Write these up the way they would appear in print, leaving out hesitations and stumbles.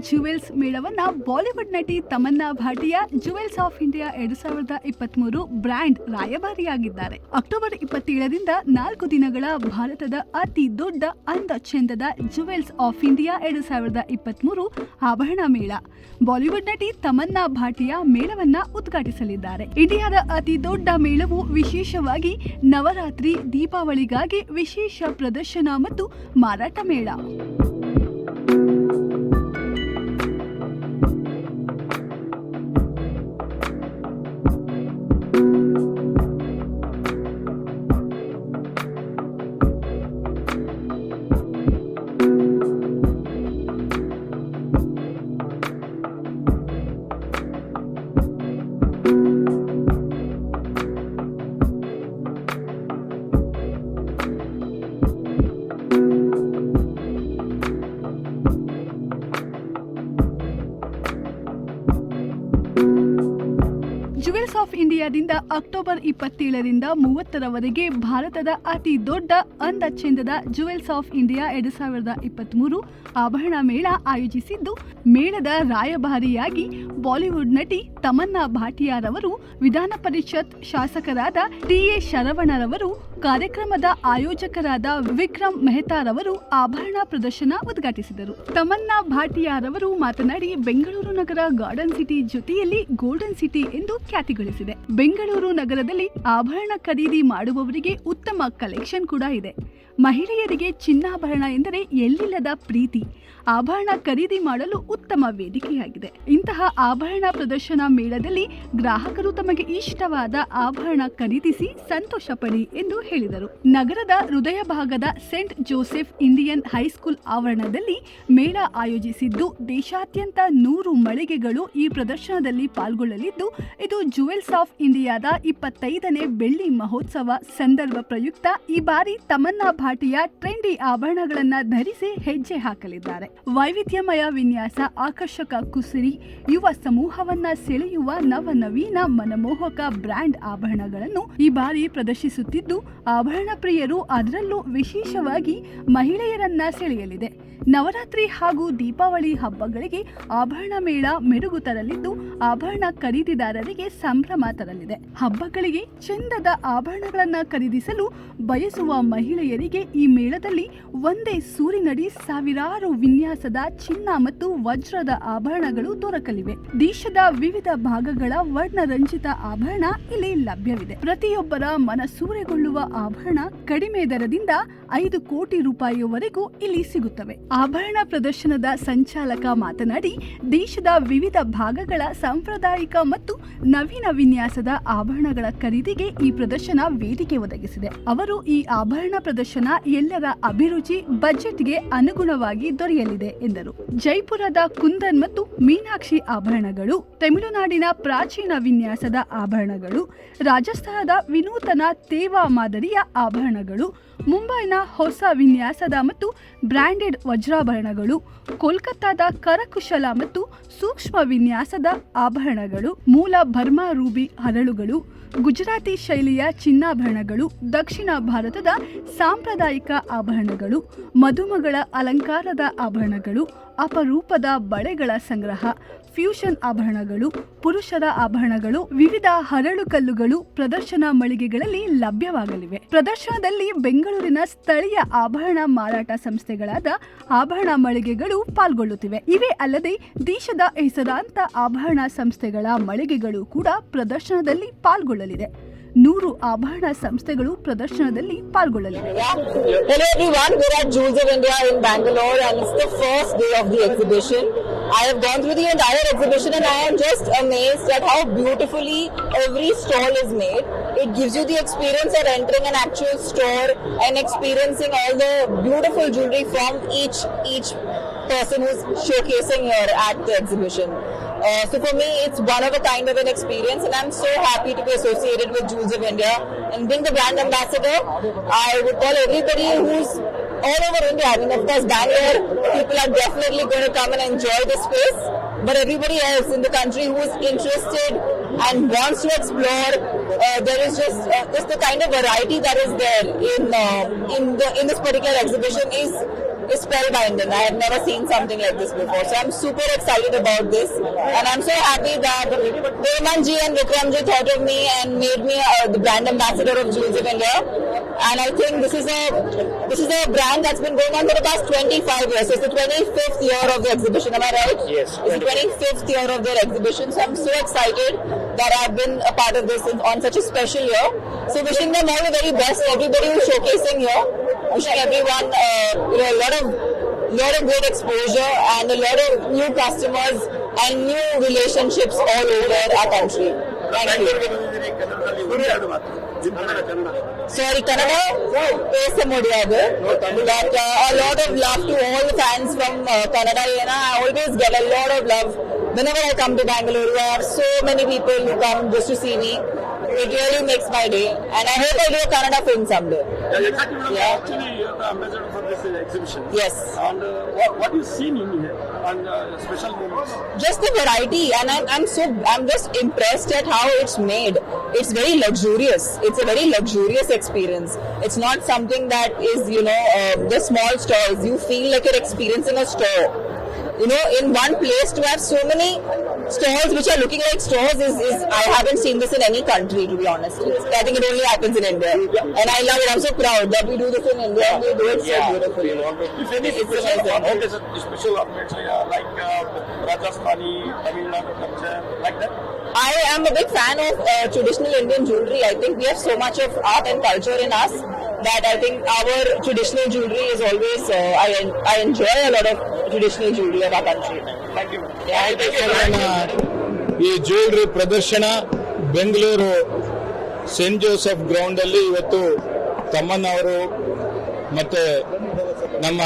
Jewels ಮೇಳವನ್ನ ಬಾಲಿವುಡ್ ನಟಿ Tamannaah Bhatia jewels of India 2023 brand ರಾಯಭಾರಿಯಾಗಿದ್ದಾರೆ. ಅಕ್ಟೋಬರ್ 27ರಿಂದ 4 ದಿನಗಳ ಭಾರತದ ಅತಿ ದೊಡ್ಡ ಅಂದ ಚೆಂದದ ಜುವೆಲ್ಸ್ ಆಫ್ ಇಂಡಿಯಾ 2023 ಆಭರಣ ಮೇಳ. ಬಾಲಿವುಡ್ ನಟಿ ತಮನ್ನಾ ಭಾಟಿಯಾ ಮೇಳವನ್ನ ಉದ್ಘಾಟಿಸಲಿದ್ದಾರೆ. ಇಂಡಿಯಾದ ಅತಿ ದೊಡ್ಡ ಮೇಳವು ವಿಶೇಷವಾಗಿ ನವರಾತ್ರಿ, ದೀಪಾವಳಿಗಾಗಿ ವಿಶೇಷ ಪ್ರದರ್ಶನ ಮತ್ತು ಮಾರಾಟ ಮೇಳ. ಜುವೆಲ್ಸ್ ಆಫ್ ಇಂಡಿಯಾದಿಂದ ಅಕ್ಟೋಬರ್ 27ರಿಂದ 30ರವರೆಗೆ ಭಾರತದ ಅತಿ ದೊಡ್ಡ ಅಂದ ಚೆಂದದ ಜುವೆಲ್ಸ್ ಆಫ್ ಇಂಡಿಯಾ 2023 ಆಭರಣ ಮೇಳ ಆಯೋಜಿಸಿದ್ದು, ಮೇಳದ ರಾಯಭಾರಿಯಾಗಿ ಬಾಲಿವುಡ್ ನಟಿ ತಮನ್ನಾ ಭಾಟಿಯಾರವರು, ವಿಧಾನ ಪರಿಷತ್ ಶಾಸಕರಾದ ಟಿ.ಎ. ಶರವಣರವರು, ಕಾರ್ಯಕ್ರಮದ ಆಯೋಜಕರಾದ ವಿಕ್ರಮ್ ಮೆಹ್ತಾರವರು ಆಭರಣ ಪ್ರದರ್ಶನ ಉದ್ಘಾಟಿಸಿದರು. ತಮನ್ನಾ ಭಾಟಿಯಾರವರು ಮಾತನಾಡಿ, ಬೆಂಗಳೂರು ನಗರ ಗಾರ್ಡನ್ ಸಿಟಿ ಜೊತೆಯಲ್ಲಿ ಗೋಲ್ಡನ್ ಸಿಟಿ ಎಂದು ಖ್ಯಾತಿಗಳಿಸಿದೆ. ಬೆಂಗಳೂರು ನಗರದಲ್ಲಿ ಆಭರಣ ಖರೀದಿ ಮಾಡುವವರಿಗೆ ಉತ್ತಮ ಕಲೆಕ್ಷನ್ ಕೂಡ ಇದೆ. ಮಹಿಳೆಯರಿಗೆ ಚಿನ್ನಾಭರಣ ಎಂದರೆ ಎಲ್ಲಿಲ್ಲದ ಪ್ರೀತಿ. ಆಭರಣ ಖರೀದಿ ಮಾಡಲು ಉತ್ತಮ ವೇದಿಕೆಯಾಗಿದೆ. ಇಂತಹ ಆಭರಣ ಪ್ರದರ್ಶನ ಮೇಳದಲ್ಲಿ ಗ್ರಾಹಕರು ತಮಗೆ ಇಷ್ಟವಾದ ಆಭರಣ ಖರೀದಿಸಿ ಸಂತೋಷ ಪಡಿ ಎಂದು ಹೇಳಿದರು. ನಗರದ ಹೃದಯ ಭಾಗದ ಸೆಂಟ್ ಜೋಸೆಫ್ ಇಂಡಿಯನ್ ಹೈಸ್ಕೂಲ್ ಆವರಣದಲ್ಲಿ ಮೇಳ ಆಯೋಜಿಸಿದ್ದು, ದೇಶಾದ್ಯಂತ 100 ಮಳಿಗೆಗಳು ಈ ಪ್ರದರ್ಶನದಲ್ಲಿ ಪಾಲ್ಗೊಳ್ಳಲಿದ್ದು, ಇದು ಜುವೆಲ್ಸ್ ಆಫ್ ಇಂಡಿಯಾದ 25ನೇ ಬೆಳ್ಳಿ ಮಹೋತ್ಸವ ಸಂದರ್ಭ ಪ್ರಯುಕ್ತ ಈ ಬಾರಿ ತಮನ್ನಾ ಭಾಟಿಯಾ ಟ್ರೆಂಡಿ ಆಭರಣಗಳನ್ನ ಧರಿಸಿ ಹೆಜ್ಜೆ ಹಾಕಲಿದ್ದಾರೆ. ವೈವಿಧ್ಯಮಯ ವಿನ್ಯಾಸ, ಆಕರ್ಷಕ ಕುಸುರಿ, ಯುವ ಸಮೂಹವನ್ನ ಸೆಳೆಯುವ ನವನವೀನ ಮನಮೋಹಕ ಬ್ರ್ಯಾಂಡ್ ಆಭರಣಗಳನ್ನು ಈ ಬಾರಿ ಪ್ರದರ್ಶಿಸುತ್ತಿದ್ದು, ಆಭರಣ ಪ್ರಿಯರು, ಅದರಲ್ಲೂ ವಿಶೇಷವಾಗಿ ಮಹಿಳೆಯರನ್ನ ಸೆಳೆಯಲಿದೆ. ನವರಾತ್ರಿ ಹಾಗೂ ದೀಪಾವಳಿ ಹಬ್ಬಗಳಿಗೆ ಆಭರಣ ಮೇಳ ಮೆರುಗು ತರಲಿದ್ದು, ಆಭರಣ ಖರೀದಿದಾರರಿಗೆ ಸಂಭ್ರಮ ತರಲಿದೆ. ಹಬ್ಬಗಳಿಗೆ ಚೆಂದದ ಆಭರಣಗಳನ್ನ ಖರೀದಿಸಲು ಬಯಸುವ ಮಹಿಳೆಯರಿಗೆ ಈ ಮೇಳದಲ್ಲಿ ಒಂದೇ ಸೂರಿನಡಿ ಸಾವಿರಾರು ವಿನ್ಯಾಸದ ಚಿನ್ನ ಮತ್ತು ವಜ್ರದ ಆಭರಣಗಳು ದೊರಕಲಿವೆ. ದೇಶದ ವಿವಿಧ ಭಾಗಗಳ ವರ್ಣರಂಜಿತ ಆಭರಣ ಇಲ್ಲಿ ಲಭ್ಯವಿದೆ. ಪ್ರತಿಯೊಬ್ಬರ ಮನಸೂರೆಗೊಳ್ಳುವ ಆಭರಣ ಕಡಿಮೆ ದರದಿಂದ 5 ಕೋಟಿ ರೂಪಾಯಿವರೆಗೂ ಇಲ್ಲಿ ಸಿಗುತ್ತವೆ. ಆಭರಣ ಪ್ರದರ್ಶನದ ಸಂಚಾಲಕ ಮಾತನಾಡಿ, ದೇಶದ ವಿವಿಧ ಭಾಗಗಳ ಸಾಂಪ್ರದಾಯಿಕ ಮತ್ತು ನವೀನ ವಿನ್ಯಾಸದ ಆಭರಣಗಳ ಖರೀದಿಗೆ ಈ ಪ್ರದರ್ಶನ ವೇದಿಕೆ ಒದಗಿಸಿದೆ. ಅವರು ಈ ಆಭರಣ ಪ್ರದರ್ಶನ ಎಲ್ಲರ ಅಭಿರುಚಿ, ಬಜೆಟ್ಗೆ ಅನುಗುಣವಾಗಿ ದೊರೆಯಲಿದೆ ಎಂದರು. ಜೈಪುರದ ಕುಂದನ್ ಮತ್ತು ಮೀನಾಕ್ಷಿ ಆಭರಣಗಳು, ತಮಿಳುನಾಡಿನ ಪ್ರಾಚೀನ ವಿನ್ಯಾಸದ ಆಭರಣಗಳು, ರಾಜಸ್ಥಾನದ ವಿನೂತನ ತೇವಾ ಮಾದರಿಯ ಆಭರಣಗಳು, ಮುಂಬೈನ ಹೊಸ ವಿನ್ಯಾಸದ ಮತ್ತು ಬ್ರ್ಯಾಂಡೆಡ್ ವಜ್ರಾಭರಣಗಳು, ಕೋಲ್ಕತ್ತಾದ ಕರಕುಶಲ ಮತ್ತು ಸೂಕ್ಷ್ಮ ವಿನ್ಯಾಸದ ಆಭರಣಗಳು, ಮೂಲ ಬರ್ಮಾ ರೂಬಿ ಹರಳುಗಳು, ಗುಜರಾತಿ ಶೈಲಿಯ ಚಿನ್ನಾಭರಣಗಳು, ದಕ್ಷಿಣ ಭಾರತದ ಸಾಂಪ್ರದಾಯಿಕ ಆಭರಣಗಳು, ಮದುಮಗಳ ಅಲಂಕಾರದ ಆಭರಣಗಳು, ಅಪರೂಪದ ಬಳೆಗಳ ಸಂಗ್ರಹ, ಫ್ಯೂಷನ್ ಆಭರಣಗಳು, ಪುರುಷರ ಆಭರಣಗಳು, ವಿವಿಧ ಹರಳು ಕಲ್ಲುಗಳು ಪ್ರದರ್ಶನ ಮಳಿಗೆಗಳಲ್ಲಿ ಲಭ್ಯವಾಗಲಿವೆ. ಪ್ರದರ್ಶನದಲ್ಲಿ ಬೆಂಗಳೂರಿನ ಸ್ಥಳೀಯ ಆಭರಣ ಮಾರಾಟ ಸಂಸ್ಥೆಗಳಾದ ಆಭರಣ ಮಳಿಗೆಗಳು ಪಾಲ್ಗೊಳ್ಳುತ್ತಿವೆ. ಇವೇ ಅಲ್ಲದೆ ದೇಶದ ಹೆಸರಾಂತ ಆಭರಣ ಸಂಸ್ಥೆಗಳ ಮಳಿಗೆಗಳು ಕೂಡ ಪ್ರದರ್ಶನದಲ್ಲಿ ಪಾಲ್ಗೊಳ್ಳಲಿದೆ. 100 ಆಭರಣ ಸಂಸ್ಥೆಗಳು ಪ್ರದರ್ಶನದಲ್ಲಿ ಪಾಲ್ಗೊಳ್ಳಲಿವೆ. Hello everyone, we're at Jewels of India in Bangalore and it's the first day of the exhibition. I have gone through the entire exhibition and I am just amazed at how beautifully every stall is made. It gives you the experience of entering an actual store and experiencing all the beautiful jewelry from each person who's showcasing here at the exhibition. So for me, it's one of a kind of an experience and I'm so happy to be associated with Jewels of India and being the brand ambassador. I would tell everybody who's all over India, I mean of course Bangalore, people are definitely going to come and enjoy the space, but everybody else in the country who is interested and wants to explore, there is just the kind of variety that is there in this particular exhibition is is spellbinding. I have never seen something like this before. So I'm super excited about this, and I'm so happy that Hemant ji and Vikram ji thought of me and made me the brand ambassador of Jewels of India. And I think this is a brand that's been going on for the past 25 years. So it's the 25th year of the exhibition. Am I right? Yes. It's the 25th year of their exhibition. So I'm so excited that I've been a part of this on such a special year. So wishing them all the very best. Everybody who's showcasing here. Wishing everyone a lot of great exposure and a lot of new customers and new relationships all over our country. Thank you. Sorry, Kannada பேச முடியாது. But a lot of love to all the fans from Kannada. I always get a lot of love whenever I come to Bangalore. There are so many people who come just to see me. It really makes my day, and I hope I do a Kannada film someday. Exactly. Yeah. Actually, you're the ambassador for this exhibition. Yes. And what you seen in here and special moments? Just the variety, and I'm just impressed at how it's made. It's very luxurious. It's a very luxurious experience. It's not something that is the small stalls. You feel like you're experiencing a store. In one place to have so many stalls which are looking like stores is I haven't seen this in any country, to be honest. I think it only happens in India, and I love it. I'm so proud that we do this in India and we do it so beautifully. If any special outfits like Rajasthani, Tamil Nadu culture, like that? I am a big fan of traditional Indian jewelry. I think we have so much of art and culture in us that I think our traditional jewelry is always, I enjoy a lot of traditional jewelry of our country. Thank you. ಈ jewellery ಪ್ರದರ್ಶನ Bengaluru Saint Joseph ground ಅಲ್ಲಿ ಇವತ್ತು ತಮ್ಮಣ್ಣ ಅವರು ಮತ್ತೆ ನಮ್ಮ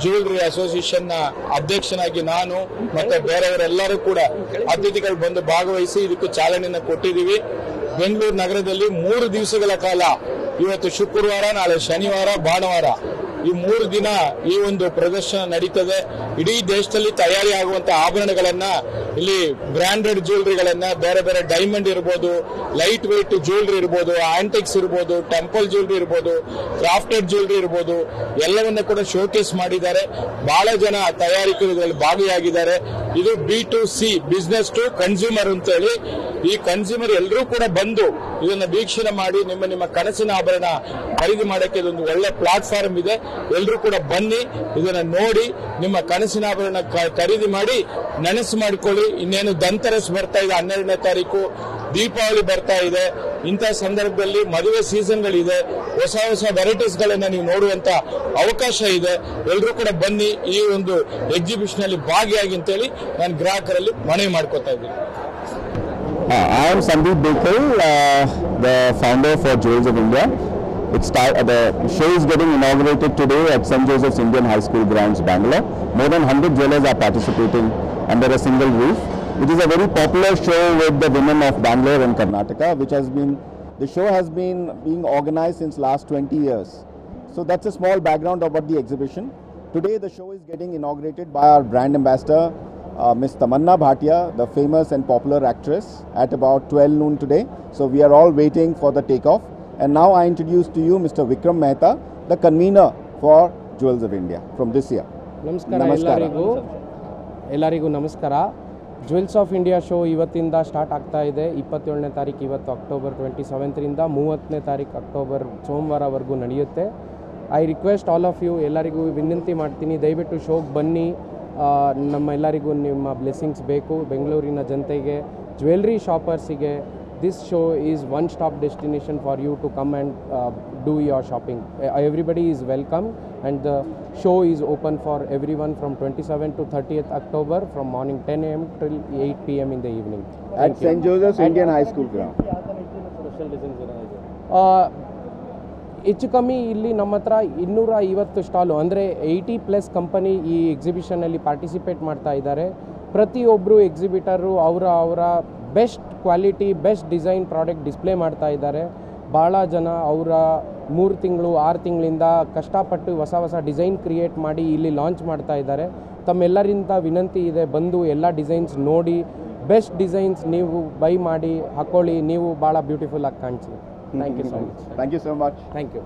jewellery association ನ ಅಧ್ಯಕ್ಷನಾಗಿ ನಾನು ಮತ್ತೆ ಬೇರೆಯವರೆಲ್ಲರೂ ಕೂಡ ಅತಿಥಿಗಳು ಬಂದು ಭಾಗವಹಿಸಿ ಇದಕ್ಕೆ ಚಾಲನೆಯನ್ನು ಕೊಟ್ಟಿದ್ದೀವಿ. ಬೆಂಗಳೂರು ನಗರದಲ್ಲಿ 3 ದಿವಸಗಳ ಕಾಲ ಇವತ್ತು ಶುಕ್ರವಾರ, ನಾಳೆ ಶನಿವಾರ, ಭಾನುವಾರ ಈ 3 ದಿನ ಈ ಒಂದು ಪ್ರದರ್ಶನ ನಡೀತದೆ. ಇಡೀ ದೇಶದಲ್ಲಿ ತಯಾರಿ ಆಗುವಂತಹ ಆಭರಣಗಳನ್ನ ಇಲ್ಲಿ ಬ್ರಾಂಡೆಡ್ ಜ್ಯುವೆಲ್ರಿಗಳನ್ನ ಬೇರೆ ಬೇರೆ ಡೈಮಂಡ್ ಇರಬಹುದು, ಲೈಟ್ ವೆಯ್ಟ್ ಜ್ಯುವೆಲ್ರಿ ಇರಬಹುದು, ಆಂಟಿಕ್ಸ್ ಇರಬಹುದು, ಟೆಂಪಲ್ ಜ್ಯುವೆಲ್ರಿ ಇರಬಹುದು, ಕ್ರಾಫ್ಟೆಡ್ ಜ್ಯುವೆಲ್ರಿ ಇರಬಹುದು, ಎಲ್ಲವನ್ನ ಕೂಡ ಶೋಕೇಸ್ ಮಾಡಿದ್ದಾರೆ. ಬಹಳ ಜನ ತಯಾರಿಕರು ಇದರಲ್ಲಿ ಭಾಗಿಯಾಗಿದ್ದಾರೆ. ಇದು B2C, ಬಿಸಿನೆಸ್ ಟು ಕನ್ಸ್ಯೂಮರ್ ಅಂತ ಹೇಳಿ ಈ ಕನ್ಸ್ಯೂಮರ್ ಎಲ್ಲರೂ ಕೂಡ ಬಂದು ಇದನ್ನ ವೀಕ್ಷಣೆ ಮಾಡಿ ನಿಮ್ಮ ಕನಸಿನ ಆಭರಣ ಖರೀದಿ ಮಾಡಕ್ಕೆ ಇದೊಂದು ಒಳ್ಳೆ ಪ್ಲಾಟ್ಫಾರ್ಮ್ ಇದೆ. ಎಲ್ಲರೂ ಕೂಡ ಬನ್ನಿ, ಇದನ್ನ ನೋಡಿ ನಿಮ್ಮ ಕನಸಿನ ಆಭರಣ ಖರೀದಿ ಮಾಡಿ ನೆನಸು ಮಾಡಿಕೊಳ್ಳಿ. ಇನ್ನೇನು ಧನ್ತೆರಸ್ ಬರ್ತಾ ಇದೆ, 12ನೇ ತಾರೀಕು ದೀಪಾವಳಿ ಬರ್ತಾ ಇದೆ. ಇಂತಹ ಸಂದರ್ಭದಲ್ಲಿ ಮದುವೆ ಸೀಸನ್ಗಳಿದೆ, ಹೊಸ ಹೊಸ ವೆರೈಟೀಸ್ ಗಳನ್ನ ನೀವು ನೋಡುವಂತ ಅವಕಾಶ ಇದೆ. ಎಲ್ಲರೂ ಕೂಡ ಬನ್ನಿ, ಈ ಒಂದು ಎಕ್ಸಿಬಿಷನ್ ಅಲ್ಲಿ ಭಾಗಿಯಾಗಿ ಅಂತೇಳಿ ನಾನು ಗ್ರಾಹಕರಲ್ಲಿ ಮನವಿ ಮಾಡ್ಕೊತಾ ಇದ್ದೀನಿ. I am Sandeep Bekal, the founder for Jewels of India. The show is getting inaugurated today at St. Joseph's Indian High School grounds, Bangalore. More than 100 jewelers are participating under a single roof. It is a very popular show with the women of Bangalore and Karnataka, the show has been being organized since last 20 years. So that's a small background about the exhibition. Today the show is getting inaugurated by our brand ambassador, Miss Tamanna Bhatia, the famous and popular actress, at about 12 noon today. So we are all waiting for the takeoff. And now I introduce to you Mr. Vikram Mehta, the convener for Jewels of India from this year. ಎಲ್ಲರಿಗೂ ನಮಸ್ಕಾರ. Jewels of India show ಇವತ್ತಿಂದ start ಆಗ್ತಾ ಇದೆ. 27ನೇ ತಾರೀಕು ಇವತ್ತು October 27ರಿಂದ 30ನೇ ತಾರೀಕು October ಸೋಮವಾರವರೆಗೂ ನಡೆಯುತ್ತೆ. I request all of you, ಎಲ್ಲರಿಗೂ ವಿನಂತಿ ಮಾಡ್ತೀನಿ, ದಯವಿಟ್ಟು ಶೋಗೆ ಬನ್ನಿ. ನಮ್ಮೆಲ್ಲರಿಗೂ ನಿಮ್ಮ ಬ್ಲೆಸ್ಸಿಂಗ್ಸ್ ಬೇಕು. ಬೆಂಗಳೂರಿನ ಜನತೆಗೆ, jewellery ಶಾಪರ್ಸಿಗೆ this show is one stop destination for you to come and do your shopping. Everybody is welcome, and the show is open for everyone from 27th to 30th October from morning 10 am till 8 pm in the evening. At St. Joseph's Indian High School ground. ಹೆಚ್ಚು ಕಮ್ಮಿ ಇಲ್ಲಿ ನಮ್ಮ ಹತ್ರ 250 stall, ಅಂದರೆ 80+ company ಈ ಎಕ್ಸಿಬಿಷನಲ್ಲಿ participate ಮಾಡ್ತಾ ಇದ್ದಾರೆ. ಪ್ರತಿಯೊಬ್ಬರು ಎಕ್ಸಿಬಿಟರು ಅವರ best quality, best design product display ಮಾಡ್ತಾ ಇದ್ದಾರೆ. ಭಾಳ ಜನ ಅವರ 3 ತಿಂಗಳು 6 ತಿಂಗಳಿಂದ ಕಷ್ಟಪಟ್ಟು ಹೊಸ ಡಿಸೈನ್ ಕ್ರಿಯೇಟ್ ಮಾಡಿ ಇಲ್ಲಿ ಲಾಂಚ್ ಮಾಡ್ತಾ ಇದ್ದಾರೆ. ತಮ್ಮೆಲ್ಲರಿಂದ ವಿನಂತಿ ಇದೆ, ಬಂದು ಎಲ್ಲ ಡಿಸೈನ್ಸ್ ನೋಡಿ, ಬೆಸ್ಟ್ ಡಿಸೈನ್ಸ್ ನೀವು ಬೈ ಮಾಡಿ ಹಾಕೊಳ್ಳಿ, ನೀವು ಭಾಳ ಬ್ಯೂಟಿಫುಲ್ ಆಗಿ ಕಾಣಿಸಿ. Thank you so much. Thank you so much. Thank you.